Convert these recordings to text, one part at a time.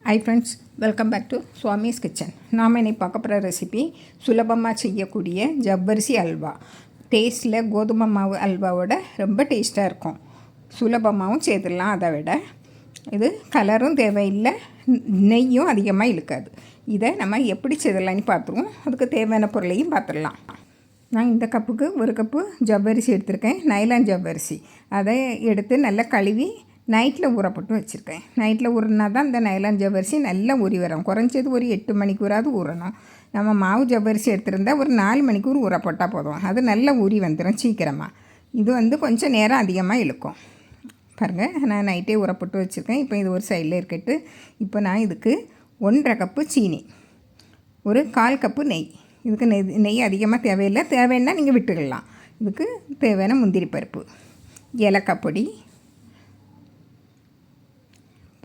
High friends, welcome back to Swami's kitchen. நாம் இன்னைக்கு பார்க்க போகிற ரெசிபி சுலபமாக செய்யக்கூடிய ஜவ்வரிசி அல்வா. டேஸ்ட்டில் கோதுமை மாவு அல்வாவோட ரொம்ப டேஸ்ட்டாக இருக்கும். சுலபமாகவும் செய்திடலாம். அதை விட இது கலரும் தேவையில்லை, நெய்யும் அதிகமாக இழுக்காது. இதை நம்ம எப்படி செய்திடலான்னு பார்த்துருவோம். அதுக்கு தேவையான பொருளையும் பார்த்துடலாம். நான் இந்த கப்புக்கு ஒரு கப்பு ஜவ்வரிசி எடுத்திருக்கேன், நைலான் ஜவ்வரிசி. அதை எடுத்து நல்லா கழுவி நைட்டில் ஊறப்பட்டு வச்சுருக்கேன். நைட்டில் ஊறினா தான் இந்த நைலான் ஜவ்வரிசி நல்லா ஊறி வரும். குறைஞ்சது ஒரு 8 மணிக்கூறாவது ஊறணும். நம்ம மாவு ஜவ்வரிசி எடுத்துருந்தால் ஒரு 4 மணிக்கூர் ஊற போட்டால் போதும். அது நல்லா ஊறி வந்துடும் சீக்கிரமாக. இது கொஞ்சம் நேரம் அதிகமாக இழுக்கும். பாருங்கள், நான் நைட்டே ஊறப்பட்டு வச்சுருக்கேன். இப்போ இது ஒரு சைடில் இருக்கட்டு. இப்போ நான் இதுக்கு 1.5 கப்பு சீனி, ஒரு 1/4 கப்பு நெய். இதுக்கு நெய் அதிகமாக தேவையில்லை, தேவைன்னா நீங்கள் விட்டுக்கலாம். இதுக்கு தேவையான முந்திரி பருப்பு, ஏலக்காய் பொடி.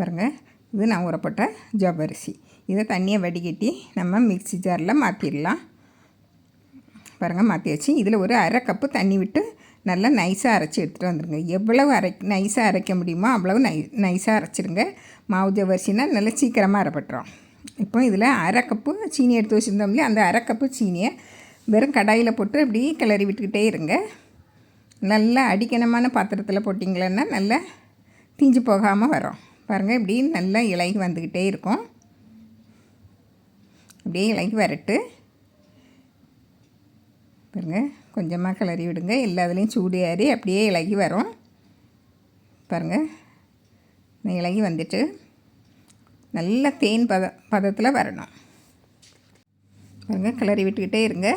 பாருங்கள், இது நான் ஊறப்பட்ட ஜவ்வரிசி. இதை தண்ணியை வடிகட்டி நம்ம மிக்ஸி ஜாரில் மாற்றிடலாம். பாருங்கள், மாற்றி வச்சு இதில் ஒரு 1/2 கப்பு தண்ணி விட்டு நல்லா நைஸாக அரைச்சி எடுத்துகிட்டு வந்துடுங்க. எவ்வளவு நைஸாக அரைக்க முடியுமோ அவ்வளவு நைஸாக அரைச்சிடுங்க. மாவு ஜவ்வரிசினா நல்லா சீக்கிரமாக அரைப்பட்டுரும். இப்போ இதில் 1/2 கப்பு சீனி எடுத்து வச்சுருந்தோம் இல்லையா, அந்த 1/2 கப்பு சீனியை வெறும் கடாயில் போட்டு அப்படி கிளறி விட்டுக்கிட்டே இருங்க. நல்லா அடிக்கணமான பாத்திரத்தில் போட்டிங்களன்னா நல்லா தீஞ்சு போகாமல் வரும். பாருங்கள், இப்படி நல்லா இலகி வந்துக்கிட்டே இருக்கும். அப்படியே இலகி வரட்டு. பாருங்கள், கொஞ்சமாக கிளறி விடுங்க. எல்லாத்துலேயும் சூடு ஏறி அப்படியே இலகி வரும். பாருங்கள், இலகி வந்துட்டு நல்ல தேன் பதத்தில் வரணும். பாருங்கள், கிளறி விட்டுக்கிட்டே இருங்க.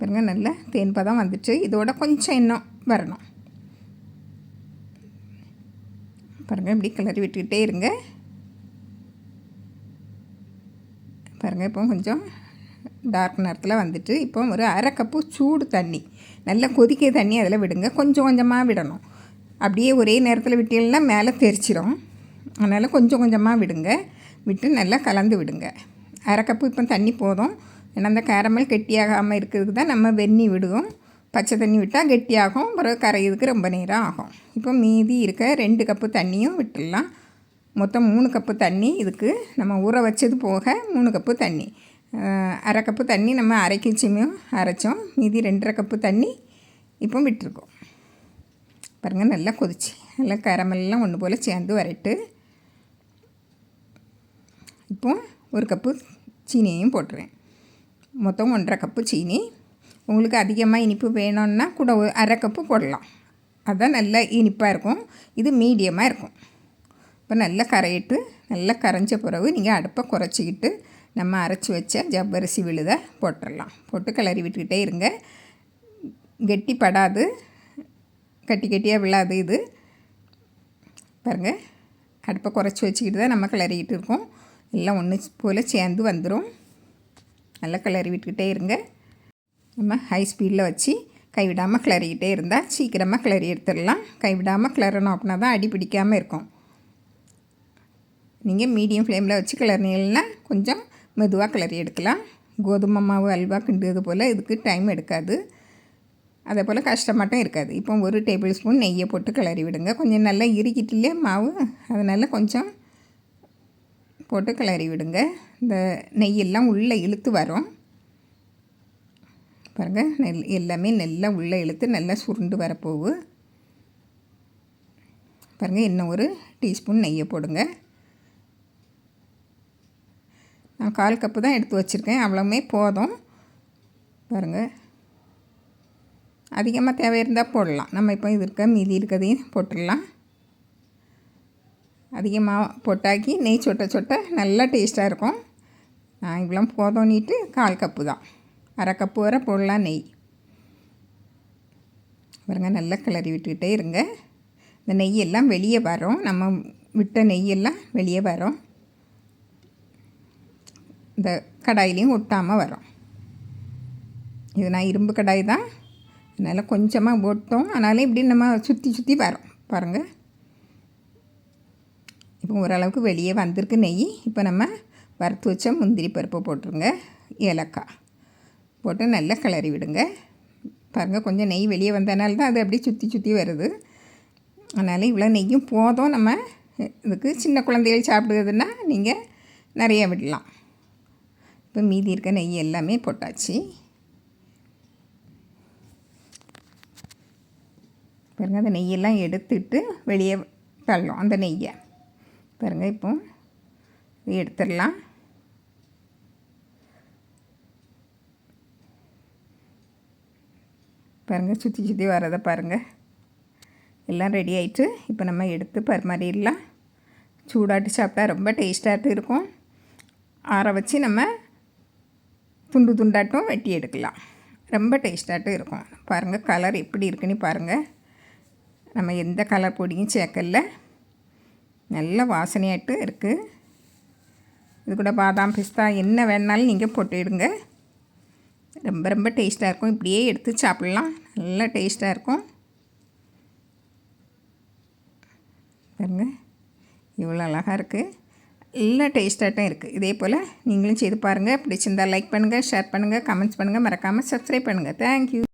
பாருங்கள், நல்ல தேன் பதம் வந்துட்டு இதோட கொஞ்சம் இன்னும் வரணும். பாருங்கள், இப்படி கிளறி விட்டுக்கிட்டே இருங்க. பாருங்கள், இப்போ கொஞ்சம் டார்க் நேரத்தில் வந்துட்டு இப்போ ஒரு 1/2 கப்பு சூடு தண்ணி, நல்லா கொதிக்க தண்ணி அதில் விடுங்க. கொஞ்சம் கொஞ்சமாக விடணும். அப்படியே ஒரே நேரத்தில் விட்டீங்கன்னா மேலே தெரிச்சிடும். அதனால் கொஞ்சம் கொஞ்சமாக விடுங்க. விட்டு நல்லா கலந்து விடுங்க. 1/2 கப்பு இப்போ தண்ணி போதும். ஏன்னா அந்த கேரமல் கெட்டியாகாமல் இருக்கிறதுக்கு தான் நம்ம வெந்நி விடுவோம். பச்சை தண்ணி விட்டால் கெட்டியாகும், பிறகு கரையிறதுக்கு ரொம்ப நேரம் ஆகும். இப்போ மீதி இருக்க 2 கப்பு தண்ணியும் விட்டுடலாம். மொத்தம் 3 கப்பு தண்ணி. இதுக்கு நம்ம ஊற வச்சது போக 3 கப்பு தண்ணி. 1/2 கப்பு தண்ணி நம்ம அரைக்கிச்சுமையும் அரைச்சோம். மீதி 2.5 கப்பு தண்ணி இப்போ விட்டுருக்கோம். பாருங்கள், நல்லா கொதிச்சு நல்லா கரமெல்லாம் ஒன்று போல் சேர்ந்து வரட்டு. இப்போ 1 கப்பு சீனியையும் போட்டுறேன். மொத்தம் 1.5 கப்பு சீனி. உங்களுக்கு அதிகமாக இனிப்பு வேணும்னா கூட 1/2 கப்பு போடலாம். அதுதான் நல்லா இனிப்பாக இருக்கும். இது மீடியமாக இருக்கும். இப்போ நல்லா கரையிட்டு நல்லா கரைஞ்ச பிறகு நீங்கள் அடுப்பை குறைச்சிக்கிட்டு நம்ம அரைச்சி வச்ச ஜவ்வரிசி விழுதை போட்டுடலாம். போட்டு கிளறி விட்டுக்கிட்டே இருங்க. கெட்டி படாது, கட்டி கட்டியாக விழாது. இது பாருங்கள், அடுப்பை குறைச்சி வச்சுக்கிட்டு தான் நம்ம கிளறிக்கிட்டு இருக்கோம். எல்லாம் ஒன்று போல் சேர்ந்து வந்துடும். நல்லா கிளறி விட்டுக்கிட்டே இருங்க. நம்ம ஹை ஸ்பீடில் வச்சு கைவிடாமல் கிளறிக்கிட்டே இருந்தால் சீக்கிரமாக கிளறி எடுத்துடலாம். கைவிடாமல் கிளறணும், அப்படின்னா தான் அடி பிடிக்காமல் இருக்கும். நீங்கள் மீடியம் ஃப்ளேமில் வச்சு கிளறினீங்கன்னா கொஞ்சம் மெதுவாக கிளறி எடுக்கலாம். கோதுமை மாவு அல்வா கிண்டுறது போல் இதுக்கு டைம் எடுக்காது, அதே போல் கஷ்டமாட்டும் இருக்காது. இப்போ 1 டேபிள் ஸ்பூன் நெய்யை போட்டு கிளறி விடுங்க. கொஞ்சம் நல்லா இறுக்கிட்டுலே மாவு, அதனால் கொஞ்சம் போட்டு கிளறி விடுங்க. இந்த நெய்யெல்லாம் உள்ளே இழுத்து வரும். பாருங்கள், எல்லாமே நல்லா உள்ளே இழுத்து நல்லா சுருண்டு வரப்போகுது. பாருங்கள், இன்னும் 1 டீஸ்பூன் நெய்யை போடுங்க. நான் 1/4 கப்பு தான் எடுத்து வச்சுருக்கேன், அவ்வளோமே போதும். பாருங்கள், அதிகமாக தேவை இருந்தால் போடலாம். நம்ம இப்போ இது மீதி இருக்கிறதையும் போட்டுடலாம். அதிகமாக போட்டாக்கி நெய் சொட்ட சொட்ட நல்லா டேஸ்ட்டாக இருக்கும். நான் இவ்வளோ போதும்னிட்டு 1/4 கப்பு தான், 1/2 கப்பு வரை போடலாம் நெய். பாருங்கள், நல்லா கிளறி விட்டுக்கிட்டே இருங்க. இந்த நெய்யெல்லாம் வெளியே வரும், நம்ம விட்ட நெய்யெல்லாம் வெளியே வரும். இந்த கடாயிலையும் ஒட்டாமல் வரும். இது நான் இரும்பு கடாய் தான், அதனால் கொஞ்சமாக ஒட்டும். அதனால் இப்படி நம்ம சுற்றி சுற்றி வரும். பாருங்கள், இப்போ ஓரளவுக்கு வெளியே வந்திருக்கு நெய். இப்போ நம்ம வறுத்து வச்ச முந்திரி பருப்பை போட்டுருங்க, ஏலக்காய் போட்டு நல்லா கிளறி விடுங்க. பாருங்கள், கொஞ்சம் நெய் வெளியே வந்தனால தான் அது அப்படியே சுற்றி சுற்றி வருது. அதனால் இவ்வளோ நெய்யும் போதும். நம்ம இதுக்கு சின்ன குழந்தைகள் சாப்பிடுறதுன்னா நீங்கள் நிறைய விடலாம். இப்போ மீதி இருக்க நெய் எல்லாமே போட்டாச்சு. பாருங்கள், அந்த நெய்யெல்லாம் எடுத்துட்டு வெளியே தள்ளலாம். அந்த நெய்யை பாருங்கள், இப்போ எடுத்துடலாம். பாருங்கள், சுற்றி சுற்றி வரதை பாருங்கள். எல்லாம் ரெடி ஆகிட்டு இப்போ நம்ம எடுத்து பரிமாறிடலாம். சூடாட்டி சாப்பிட்டா ரொம்ப டேஸ்ட்டாக இருக்கும். ஆற வச்சு நம்ம துண்டு துண்டாட்டும் வெட்டி எடுக்கலாம். ரொம்ப டேஸ்ட்டாகட்டும் இருக்கும். பாருங்கள், கலர் எப்படி இருக்குன்னு பாருங்கள். நம்ம எந்த கலர் பொடியும் சேர்க்கல. நல்ல வாசனையாட்டு இருக்குது. இது கூட பாதாம், பிஸ்தா என்ன வேணாலும் நீங்கள் போட்டுடுங்க. ரொம்ப ரொம்ப டேஸ்ட்டாக இருக்கும். இப்படியே எடுத்து சாப்பிட்லாம். நல்லா டேஸ்ட்டாக இருக்கும். பாருங்கள், இவ்வளோ அழகாக இருக்குது. நல்லா டேஸ்ட்டாகட்டும் இருக்குது. இதே போல் நீங்களும் செய்து பாருங்கள். பிடிச்சிருந்தால் லைக் பண்ணுங்கள், ஷேர் பண்ணுங்கள், கமெண்ட்ஸ் பண்ணுங்கள். மறக்காமல் சப்ஸ்கிரைப் பண்ணுங்கள். தேங்க்யூ.